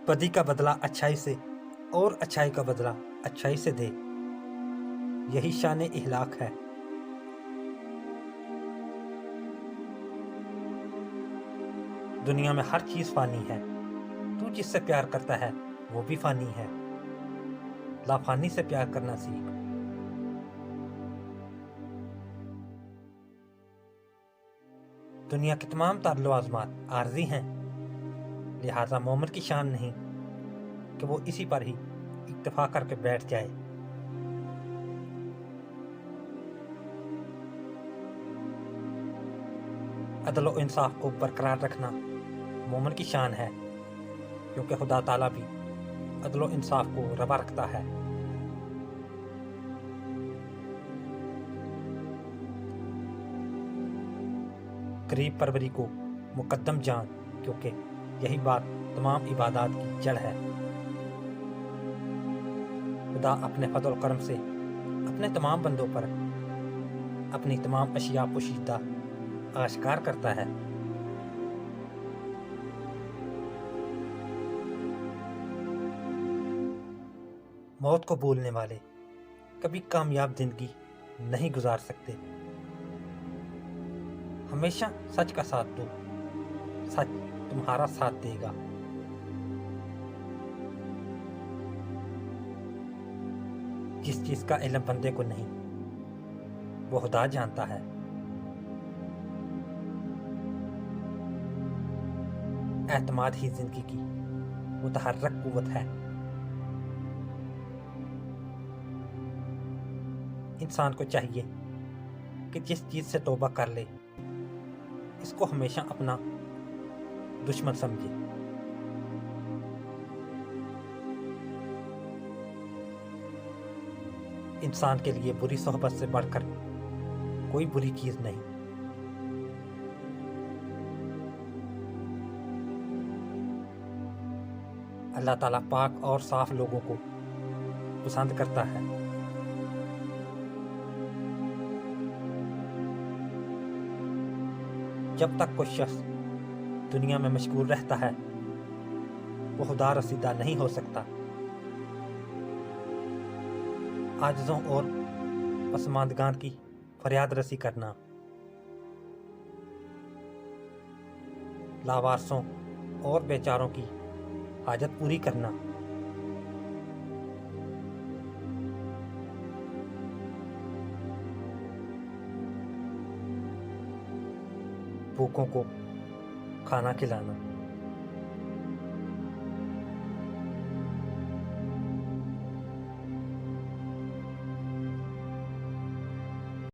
بدی کا بدلہ اچھائی سے اور اچھائی کا بدلہ اچھائی سے دے، یہی شان اخلاق ہے۔ دنیا میں ہر چیز فانی ہے، تو جس سے پیار کرتا ہے وہ بھی فانی ہے، لافانی سے پیار کرنا سیکھ۔ دنیا کے تمام تر لوازمات عارضی ہیں، لہٰذا مومن کی شان نہیں کہ وہ اسی پر ہی اکتفا کر کے بیٹھ جائے۔ عدل و انصاف کو برقرار رکھنا مومن کی شان ہے، کیونکہ خدا تعالیٰ بھی عدل و انصاف کو روا رکھتا ہے۔ قریب پروری کو مقدم جان، کیونکہ یہی بات تمام عبادات کی جڑ ہے۔ خدا اپنے فضل و کرم سے اپنے تمام بندوں پر اپنی تمام اشیاء پوشیدہ آشکار کرتا ہے۔ موت کو بھولنے والے کبھی کامیاب زندگی نہیں گزار سکتے۔ ہمیشہ سچ کا ساتھ دو، سچ تمہارا ساتھ دے گا۔ جس چیز کا علم بندے کو نہیں، وہ خدا جانتا ہے۔ اعتماد ہی زندگی کی متحرک قوت ہے۔ انسان کو چاہیے کہ جس چیز سے توبہ کر لے اس کو ہمیشہ اپنا دشمن سمجھے۔ انسان کے لیے بری صحبت سے بڑھ کر کوئی بری چیز نہیں۔ اللہ تعالیٰ پاک اور صاف لوگوں کو پسند کرتا ہے۔ جب تک کوئی شخص دنیا میں مشغول رہتا ہے وہ خدا رسیدہ نہیں ہو سکتا۔ عاجزوں اور پسماندگان کی فریاد رسی کرنا، لاوارثوں اور بیچاروں کی حاجت پوری کرنا، بھوکوں کو کھانا کھلانا۔